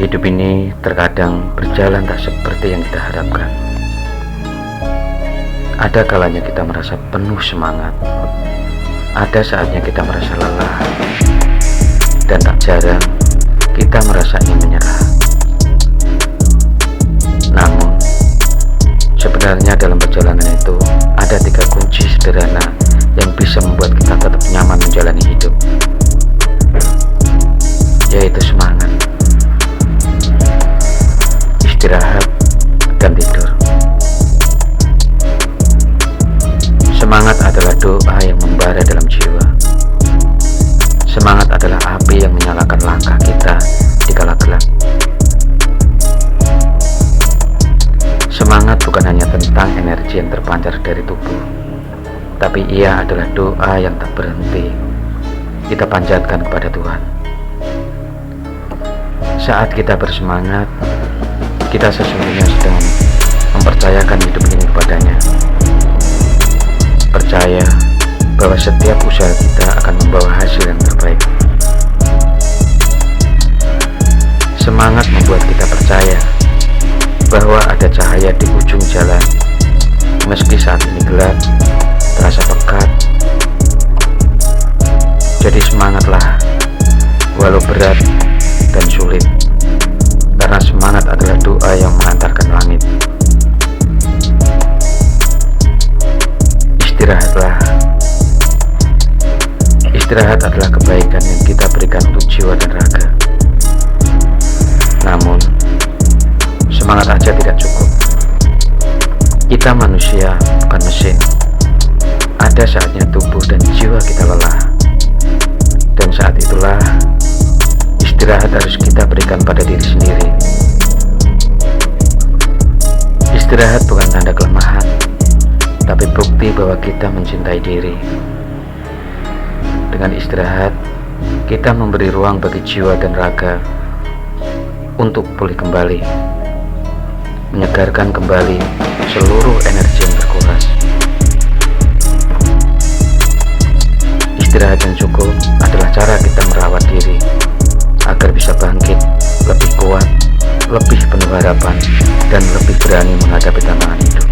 Hidup ini terkadang berjalan tak seperti yang kita harapkan. Ada kalanya kita merasa penuh semangat, ada saatnya kita merasa lelah, dan tak jarang kita merasa ingin menyerah. Namun, sebenarnya dalam perjalanan itu ada 3 kunci sederhana yang bisa membuat kita tetap nyaman menjalani hidup, yaitu semangat, istirahat, dan tidur. Semangat adalah doa yang membara dalam jiwa. Semangat adalah api yang menyalakan langkah kita di kala gelap. Semangat bukan hanya tentang energi yang terpancar dari tubuh, tapi ia adalah doa yang tak berhenti kita panjatkan kepada Tuhan. Saat kita bersemangat, kita sesungguhnya sedang mempercayakan hidup ini kepadanya. Percaya bahwa setiap usaha kita akan membawa hasil yang terbaik. Semangat membuat kita percaya bahwa ada cahaya di ujung jalan, meski saat ini gelap, terasa pekat. Jadi semangatlah, walau berat dan sulit, karena semangat adalah doa yang mengantarkan langit. Istirahatlah. Istirahat adalah kebaikan yang kita berikan untuk jiwa dan raga. Namun, semangat aja tidak cukup. Kita manusia, bukan mesin. Ada saatnya tubuh dan jiwa kita lelah. Dan saat itulah istirahat harus kita berikan pada diri sendiri. Istirahat bukan tanda kelemahan, tapi bukti bahwa kita mencintai diri. Dengan istirahat, kita memberi ruang bagi jiwa dan raga untuk pulih kembali, menyegarkan kembali seluruh energi yang terkuras. Istirahat yang cukup adalah cara kita merawat diri agar bisa bangkit lebih kuat, lebih penuh harapan, dan lebih berani menghadapi tantangan hidup.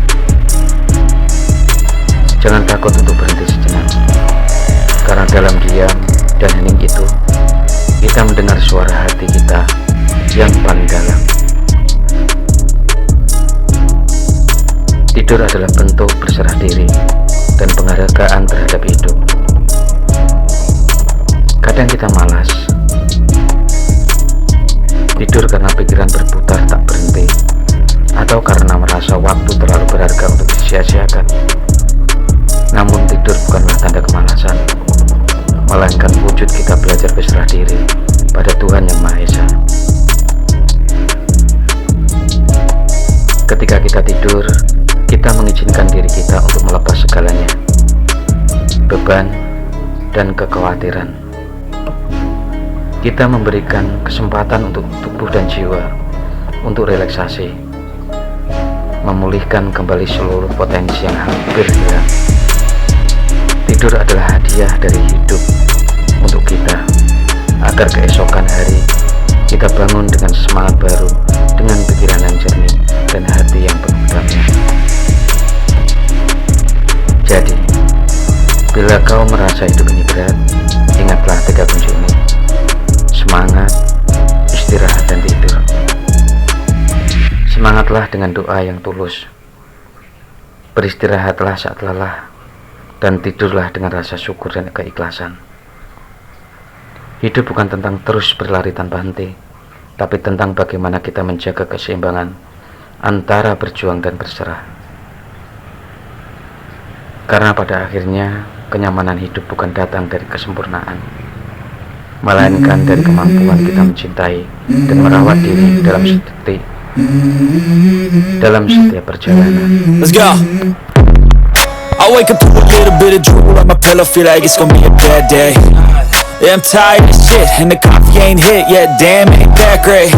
Jangan takut untuk berhenti sejenak, karena dalam diam dan hening itu kita mendengar suara hati kita yang paling dalam. Tidur adalah bentuk berserah diri dan penghargaan terhadap hidup. Kadang kita malas tidur karena pikiran berputar tak berhenti, atau karena merasa waktu terlalu berharga untuk disia-siakan. Namun tidur bukanlah tanda kemalasan, melainkan wujud kita belajar berserah diri pada Tuhan Yang Maha Esa. Ketika kita tidur, kita mengizinkan diri kita untuk melepas segalanya, beban dan kekhawatiran. Kita memberikan kesempatan untuk tubuh dan jiwa untuk relaksasi, memulihkan kembali seluruh potensi yang hampir hilang. Tidur adalah hadiah dari hidup untuk kita, agar keesokan hari kita bangun dengan semangat baru, dengan pikiran yang jernih dan hati yang penuh damai. Jadi, bila kau merasa hidup ini berat, ingatlah 3 kunci ini: semangat, istirahat, dan tidur. Semangatlah dengan doa yang tulus, beristirahatlah saat lelah, dan tidurlah dengan rasa syukur dan keikhlasan. Hidup bukan tentang terus berlari tanpa henti, tapi tentang bagaimana kita menjaga keseimbangan antara berjuang dan berserah. Karena pada akhirnya kenyamanan hidup bukan datang dari kesempurnaan, melainkan dari kemampuan kita mencintai dan merawat diri dalam setiap perjalanan. Let's go. I wake up to a little bit of drool on my pillow, feel like it's gonna be a bad day. Yeah, I'm tired of shit, and the coffee ain't hit yet, damn, ain't that great.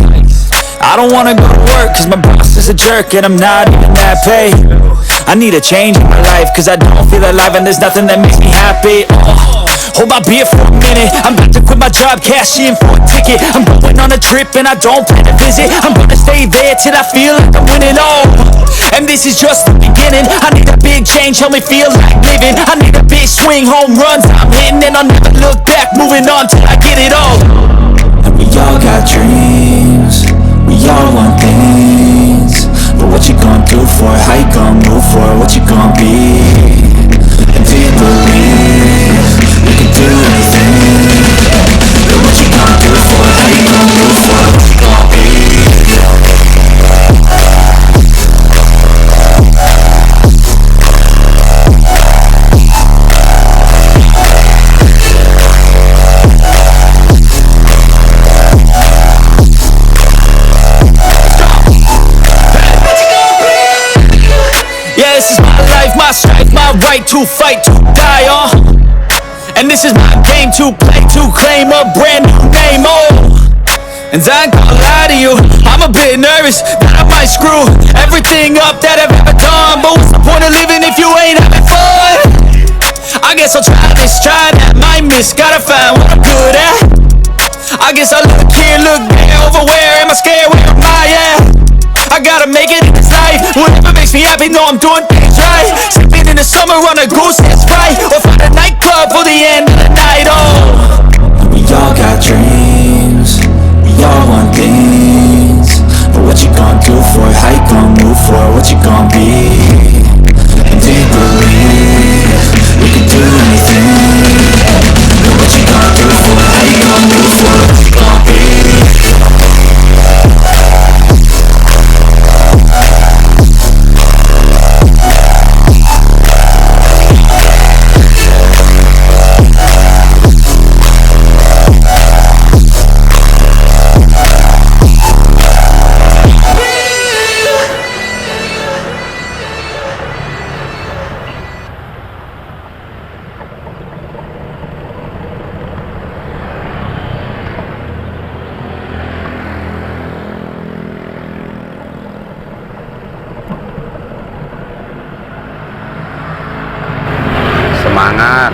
I don't wanna go to work, cause my boss is a jerk, and I'm not even that paid. I need a change in my life, cause I don't feel alive, and there's nothing that makes me happy. Hold my beer for a minute, I'm about to quit my job, cash in for a ticket. I'm going on on a trip and I don't plan to visit. I'm gonna stay there till I feel like I'm winning all. And this is just the beginning. I need a big change, help me feel like living. I need a big swing, home runs I'm hitting, and I'll never look back, moving on till I get it all. And we all got dreams, we all want things, but what you gonna do for it? How you gonna move for it? What you gonna be? And do you believe you can do anything? But what you gonna do for it? How you gonna move for it? What you gonna be? Yeah, this is my life, my strife, my right to fight, to die on. And this is my game to play, to claim a brand new name, oh. And I ain't gonna lie to you, I'm a bit nervous that I might screw everything up that I've ever done. But what's the point of living if you ain't having fun? I guess I'll try this, try that, might miss, gotta find what I'm good at. I guess I look here, look there, over where am I scared, where am I at? I gotta make it in this life, whatever makes me happy, know I'm doing things right. Sipping in the summer on a goose that's right, or find a nightclub for the end of the night, oh. And we all got dreams, we all want things, but what you gonna do for it? How you gonna move for it? What you gonna be? And do you believe you can do anything? But what you gonna do for it? How you gonna move for it? What you gonna be? Semangat,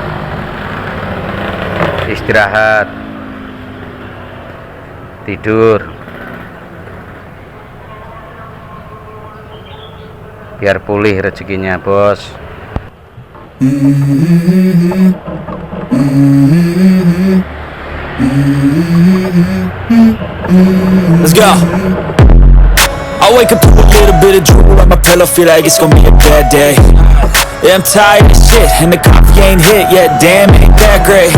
istirahat, tidur, biar pulih rezekinya, bos. Let's go. I wake up to a little bit of drool on my pillow, feel like it's gonna be a bad day. Yeah, I'm tired of shit, and the coffee ain't hit yet, damn, ain't that great.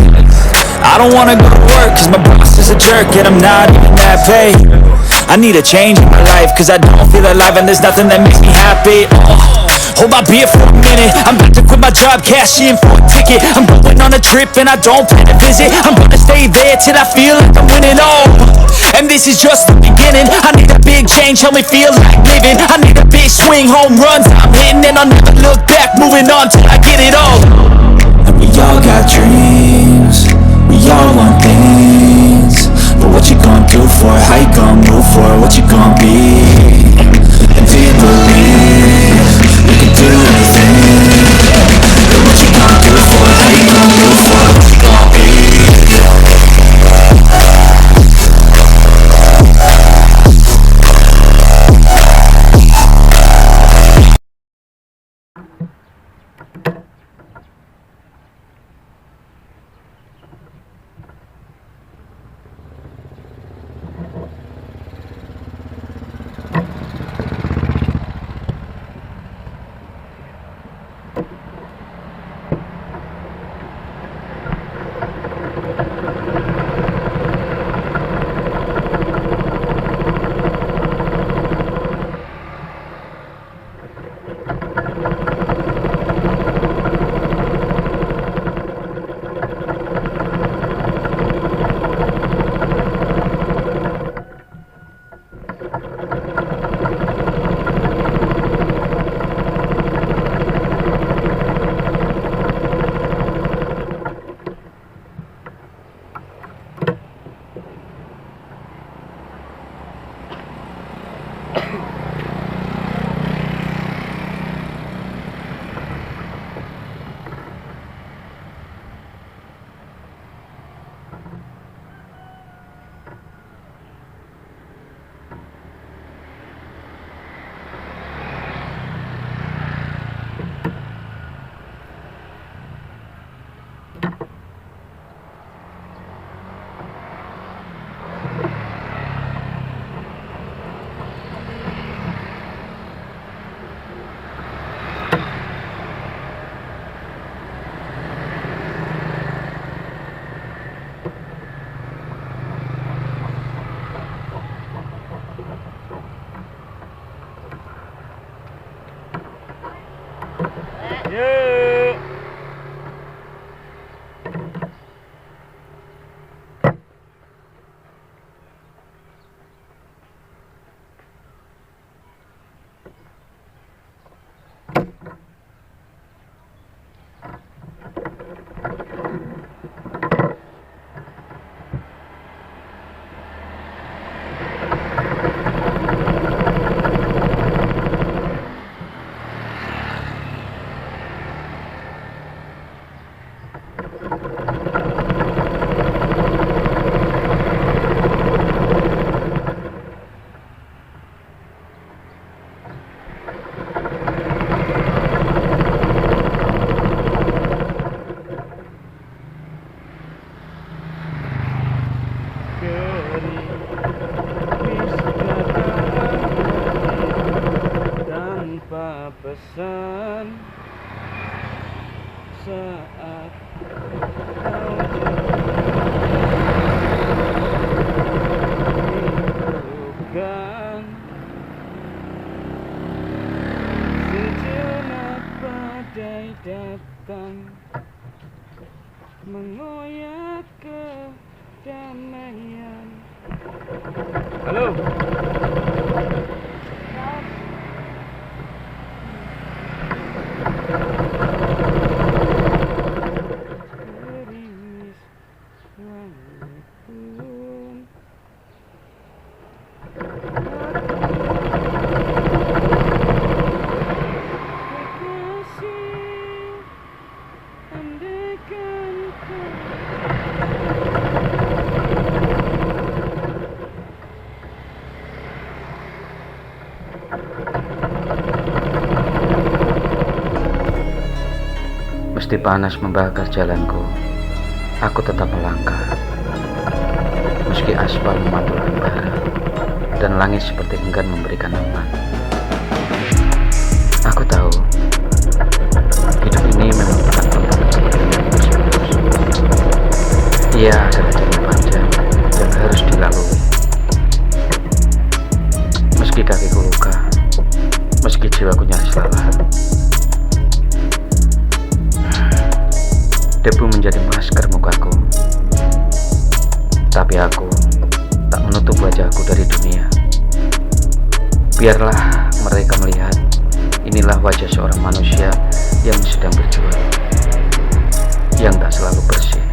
I don't wanna go to work, cause my boss is a jerk, and I'm not even that paid. I need a change in my life, cause I don't feel alive, and there's nothing that makes me happy. Hold my beer for a minute, I'm about to quit my job, cash in for a ticket. I'm going on a trip, and I don't plan to visit. I'm gonna stay there till I feel like I'm winning all. And this is just the beginning. I need a big change, help me feel like living. I need a big swing, home runs I'm hitting, and I'll never look back, moving on till I get it all. And we all got dreams, we all want things, but what you gonna do for it? How you gonna move for it? What you gonna be? And do you believe you can do anything? But what you gonna do for it? How you gonna move for it? What you gonna be? bosan saat bukan sejenak badai datang mengoyak kedamaian. Halo. Gerimis langit pun kekasih, andaikan kau Meski panas membakar jalanku, aku tetap melangkah. Meski aspal memantulkan bara dan langit seperti enggan memberikan aman. Aku tahu hidup ini memang bukan tempat seperti yang terus. Ia adalah jalan panjang yang harus dilalui. Meski kakiku luka, meski jiwaku nyaris lelah, debu menjadi masker mukaku, tapi aku tak menutup wajahku dari dunia. Biarlah mereka melihat, inilah wajah seorang manusia yang sedang berjuang, yang tak selalu bersih,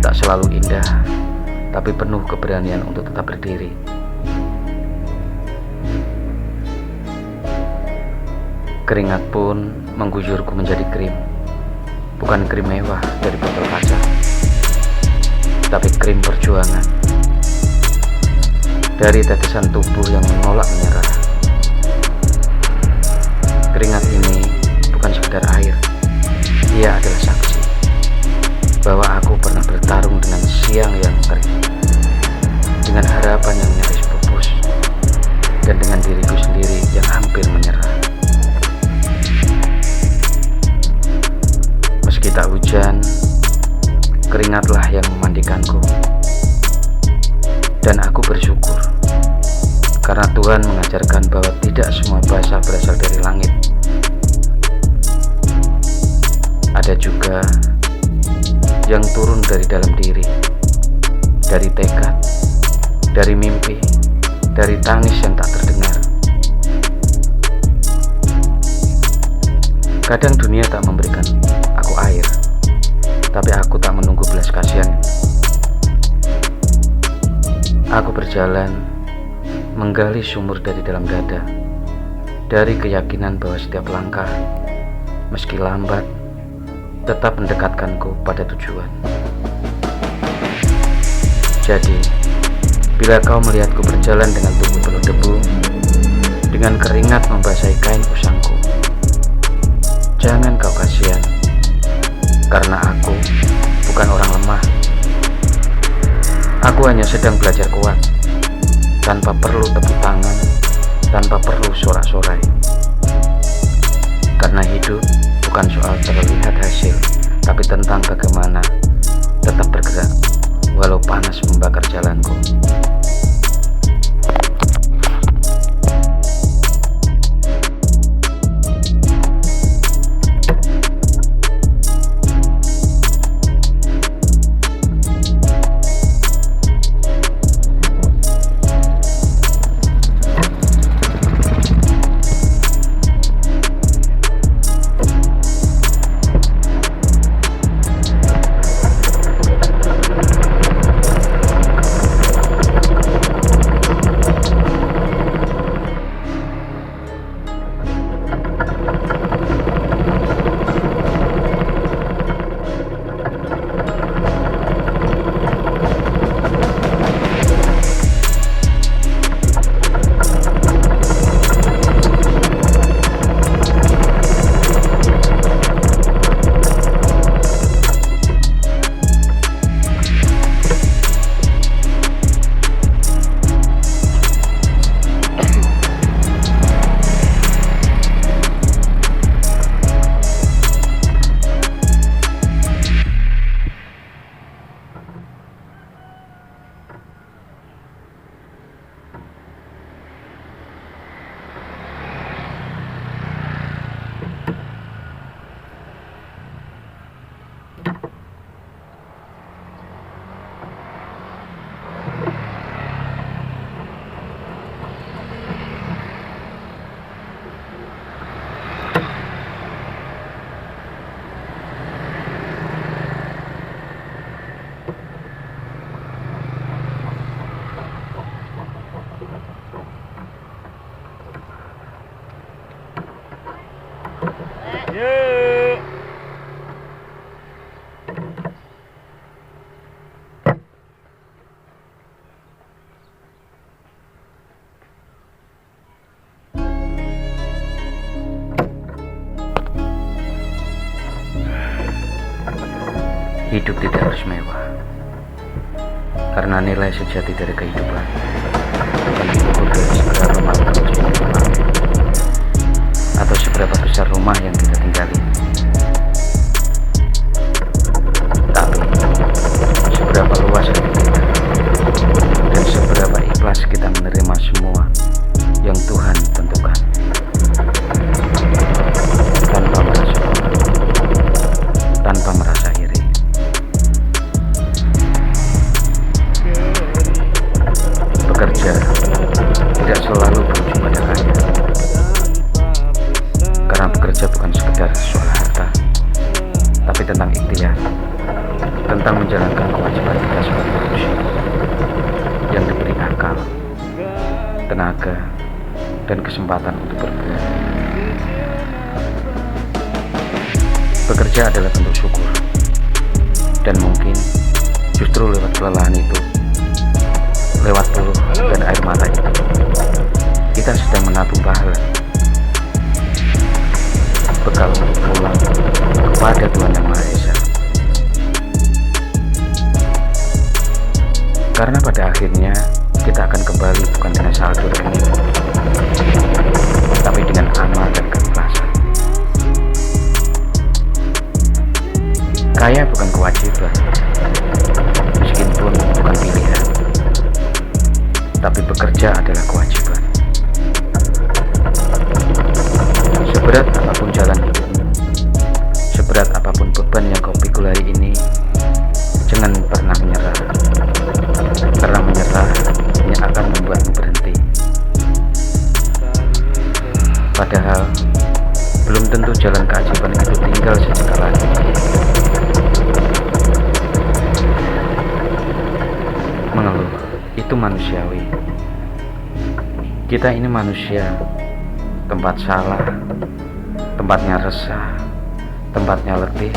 tak selalu indah, tapi penuh keberanian untuk tetap berdiri. Keringat pun mengguyurku menjadi krim. Bukan krim mewah dari botol kaca, tapi krim perjuangan dari tetesan tubuh yang menolak menyerah. Keringat ini bukan sekedar air, ia adalah saksi bahwa aku pernah bertarung dengan siang yang kering, dengan harapan yang nyaris pupus, dan dengan diriku sendiri yang hampir menyerah. Meski tak hujan, keringatlah yang memandikanku. Dan aku bersyukur karena Tuhan mengajarkan bahwa tidak semua basah berasal dari langit. Ada juga yang turun dari dalam diri, dari tekad, dari mimpi, dari tangis yang tak terdengar. Kadang dunia tak memberikan aku air, tapi aku tak menunggu belas kasihan. Aku berjalan menggali sumur dari dalam dada, dari keyakinan bahwa setiap langkah, meski lambat, tetap mendekatkanku pada tujuan. Jadi, bila kau melihatku berjalan dengan tubuh penuh debu, dengan keringat membasahi kain usangku, jangan kau kasihan, karena aku bukan orang lemah. Aku hanya sedang belajar kuat, tanpa perlu tepuk tangan, tanpa perlu sorak-sorai. Karena hidup bukan soal terlihat hasil, tapi tentang bagaimana tetap bergerak, walau panas membakar jalanku. Hidup tidak harus mewah, karena nilai sejati dari kehidupan bukan diukur dari seberapa malam kamu jadi malam, atau seberapa besar rumah yang kita tinggali, tapi seberapa luas hati kita dan seberapa ikhlas kita menerima semua yang Tuhan tentukan, tanpa merasa malu, tanpa merasa iri. Bekerja tidak selalu berujung pada kaya, karena bekerja bukan sekedar soal harta, tapi tentang ikhtiar, tentang menjalankan kewajiban kita sebagai manusia yang diberi akal, tenaga, dan kesempatan untuk berbuat. Bekerja adalah bentuk syukur, dan mungkin justru lewat kelelahan itu, lewat peluh dan air mata itu, kita sedang menabung pahala, bekal untuk pulang kepada Tuhan Yang Maha Esa. Karena pada akhirnya kita akan kembali bukan dengan saldo rekening, tapi dengan amal dan keikhlasan. Kaya bukan kewajiban, miskin pun bukan pilihan, tapi bekerja adalah kewajiban. Seberat apapun jalan hidupmu, seberat apapun beban yang kau pikul hari ini, jangan pernah menyerah, karena menyerah hanya akan membuatmu berhenti. Padahal belum tentu jalan keajaiban itu tinggal sejengkal lagi. Mengeluh itu manusiawi. Kita ini manusia, tempat salah, tempatnya resah, tempatnya letih.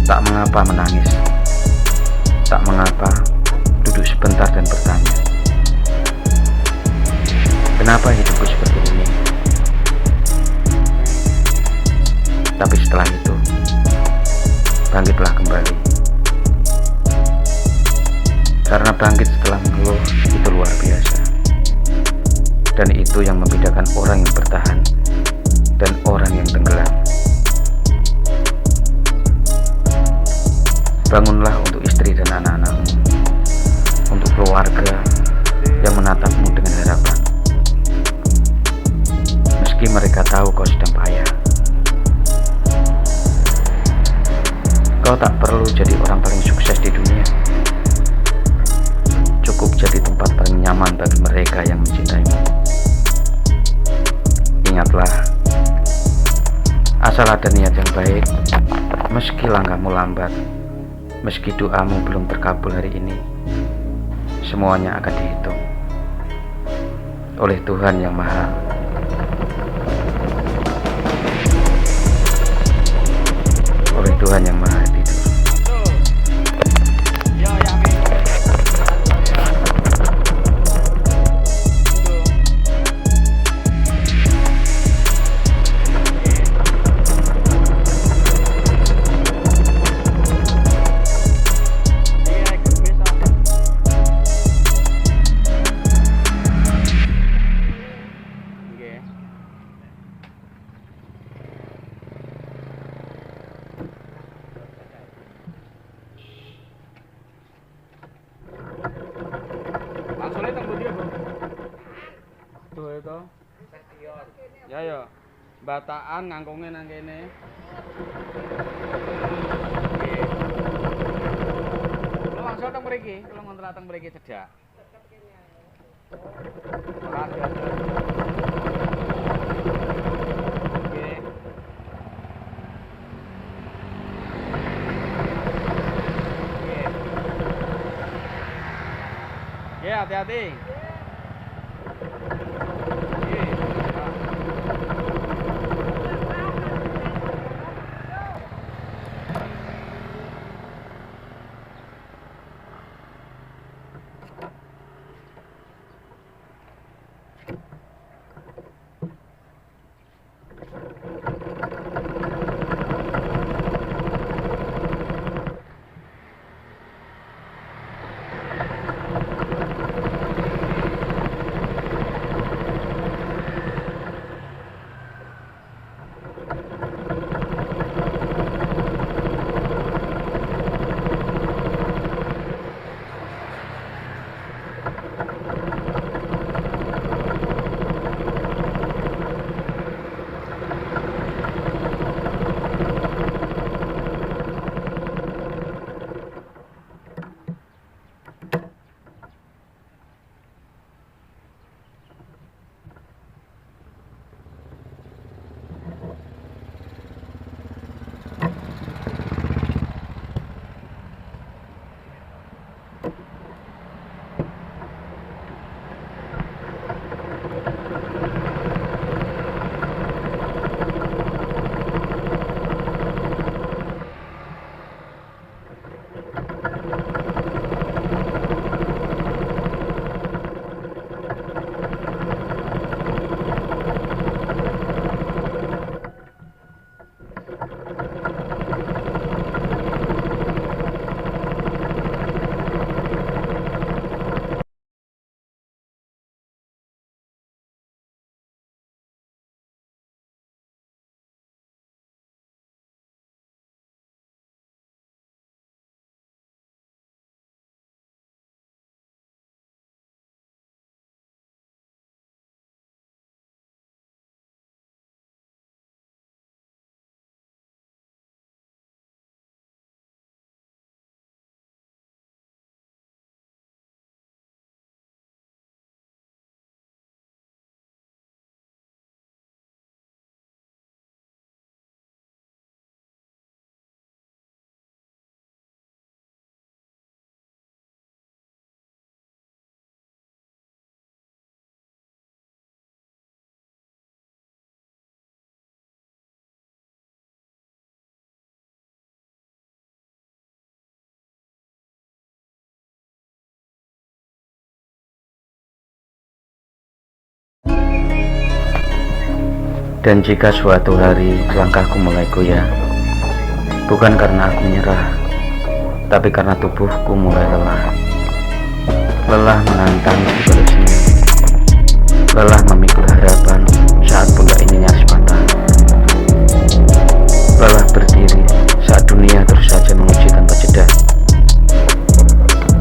Tak mengapa menangis, tak mengapa duduk sebentar dan bertanya, kenapa hidupku seperti ini? Tapi setelah itu, bangkitlah kembali. Karena bangkit setelah mengeluh itu luar biasa. Dan itu yang membedakan orang yang bertahan dan orang yang tenggelam. Bangunlah untuk istri dan anak-anakmu, untuk keluarga yang menatapmu dengan harapan. Meski mereka tahu kau sedang payah, kau tak perlu jadi orang paling sukses di dunia. Cukup jadi tempat paling nyaman bagi mereka yang mencintaimu. Ingatlah, asal ada niat yang baik, meski langkahmu lambat, meski doamu belum terkabul hari ini, semuanya akan dihitung oleh Tuhan Yang Maha. Oleh Tuhan Yang Maha Tidur. Langsungnya tunggu dia, Bro. Tuh itu. Ya ya. Bataan ngangkunge nang kene. Nggih. Lo langsung teng mriki, kalau ngontrak teng mriki cedak. Makasih. Nggih. Ya, hati-hati. Dan jika suatu hari langkahku mulai goyah, bukan karena aku menyerah, tapi karena tubuhku mulai lelah. Lelah menantang di balik senyum, lelah memikul harapan saat pundak ini nyaris patah, lelah berdiri saat dunia terus saja menguji tanpa jeda.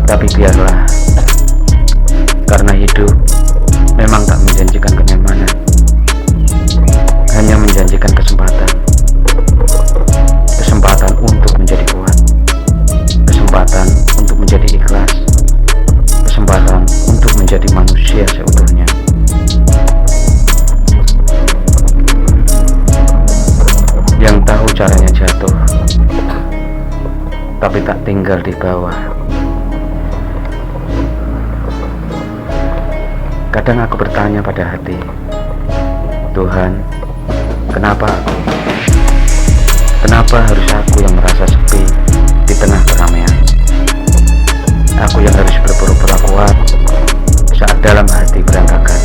Tapi biarlah, karena hidup memang tak menjanjikan kenyamanan, hanya menjanjikan kesempatan. Kesempatan untuk menjadi kuat, kesempatan untuk menjadi ikhlas, kesempatan untuk menjadi manusia seutuhnya. Yang tahu caranya jatuh, tapi tak tinggal di bawah. Kadang aku bertanya pada hati, Tuhan, kenapa aku? Kenapa harus aku yang merasa sepi di tengah keramaian? Aku yang harus berpura-pura kuat saat dalam hati berantakan.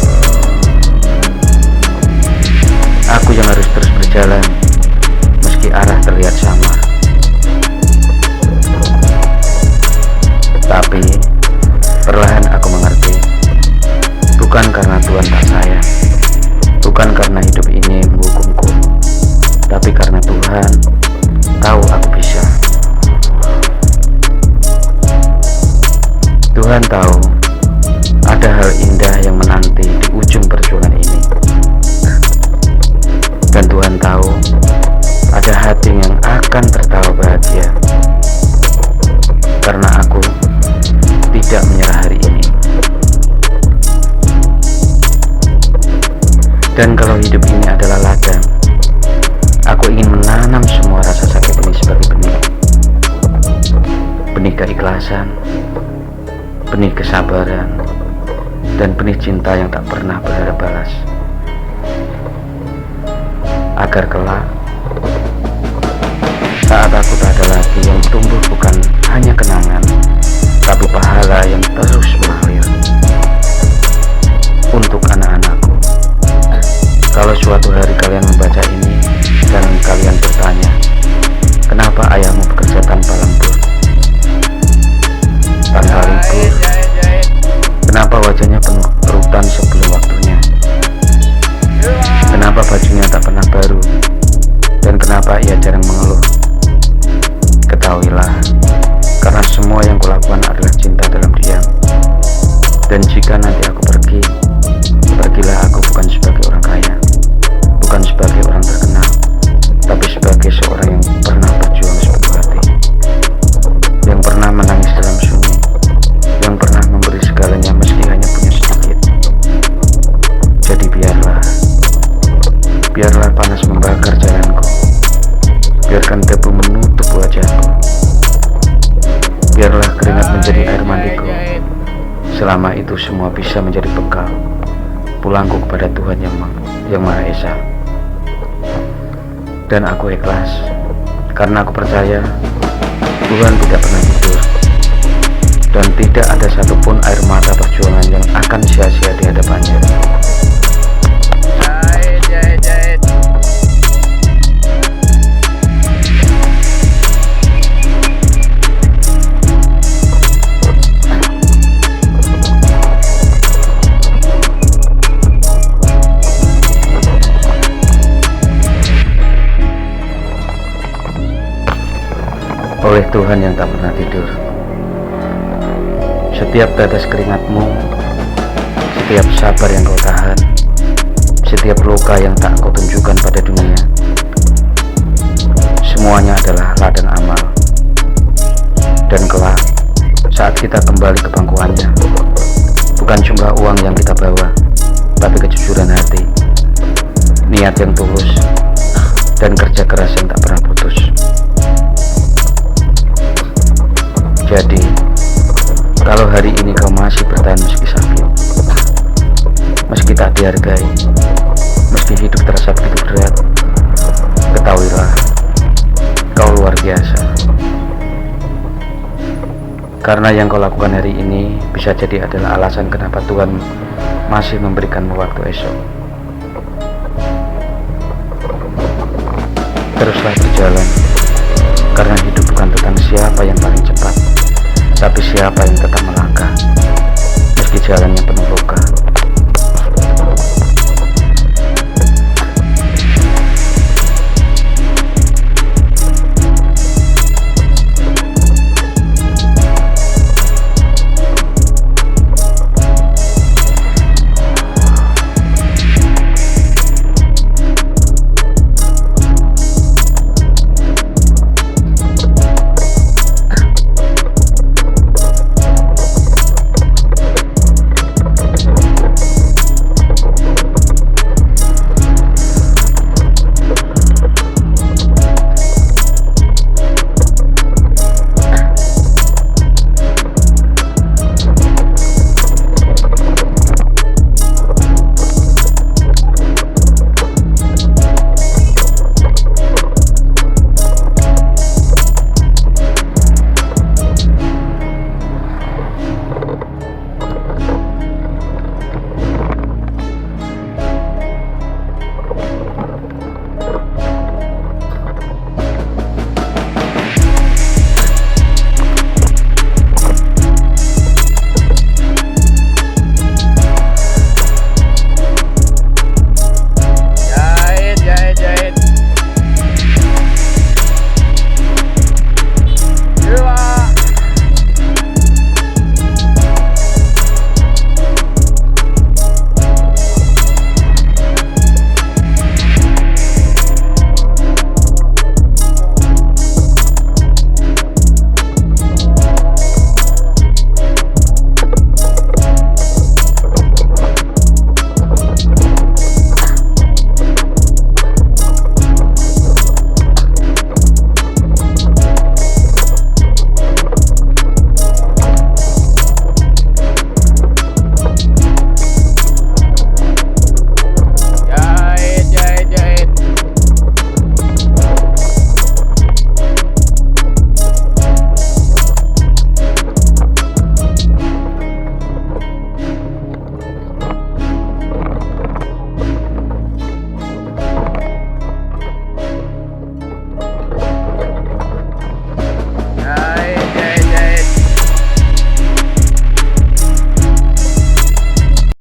Aku yang harus terus berjalan meski arah terlihat samar. Tapi perlahan aku mengerti, bukan karena Tuhan tak sayang, bukan karena hidup ini menghukumku, tapi karena Tuhan tahu aku bisa. Tuhan tahu ada hal indah yang menanti di ujung perjuangan ini. Dan Tuhan tahu ada hati yang akan tertawa bahagia karena aku tidak menyerah hari ini. Dan kalau hidup ini adalah ladang, aku ingin menanam semua rasa sakit ini sebagai benih. Benih keikhlasan, benih kesabaran, dan benih cinta yang tak pernah berharap balas. Agar kelak, saat aku tak ada lagi, yang tumbuh bukan hanya kenangan, tapi pahala yang terus mengalir untuk anak-anakku. Kalau suatu hari kalian membaca ini dan kalian bertanya, kenapa ayahmu bekerja tanpa lembur, tanpa libur, kenapa wajahnya penuh kerutan sebelum waktunya, kenapa bajunya tak pernah baru, dan kenapa ia jarang mengeluh, ketahuilah, karena semua yang kulakukan adalah cinta dalam diam. Dan jika nanti aku pergi, pergilah aku bukan sebagai orang kaya, bukan sebagai orang terkenal, tapi sebagai seorang yang pernah berjuang sepenuh hati, yang pernah menangis dalam sunyi, yang pernah memberi segalanya meski hanya punya sedikit. Jadi biarlah panas membakar jalanku, biarkan debu menutup wajahku, biarlah keringat menjadi air mandiku. Selama itu semua bisa menjadi bekal pulangku kepada Tuhan yang Maha Esa. Dan aku ikhlas karena aku percaya Tuhan tidak pernah tidur, dan tidak ada satupun air mata perjuangan yang akan sia-sia di hadapannya. Jahit. Oleh Tuhan yang tak pernah tidur, setiap tetes keringatmu, setiap sabar yang kau tahan, setiap luka yang tak kau tunjukkan pada dunia, semuanya adalah ladang amal. Dan kelak, saat kita kembali ke pangkuannya, bukan jumlah uang yang kita bawa, tapi kejujuran hati, niat yang tulus, dan kerja keras yang tak pernah putus. Jadi, kalau hari ini kau masih bertahan meski sakit, meski tak dihargai, meski hidup terasa begitu berat, ketahuilah, kau luar biasa. Karena yang kau lakukan hari ini bisa jadi adalah alasan kenapa Tuhan masih memberikanmu waktu esok. teruslah berjalan, karena hidup bukan tentang siapa yang paling cepat, tapi siapa yang tetap melangkah meski jalannya penuh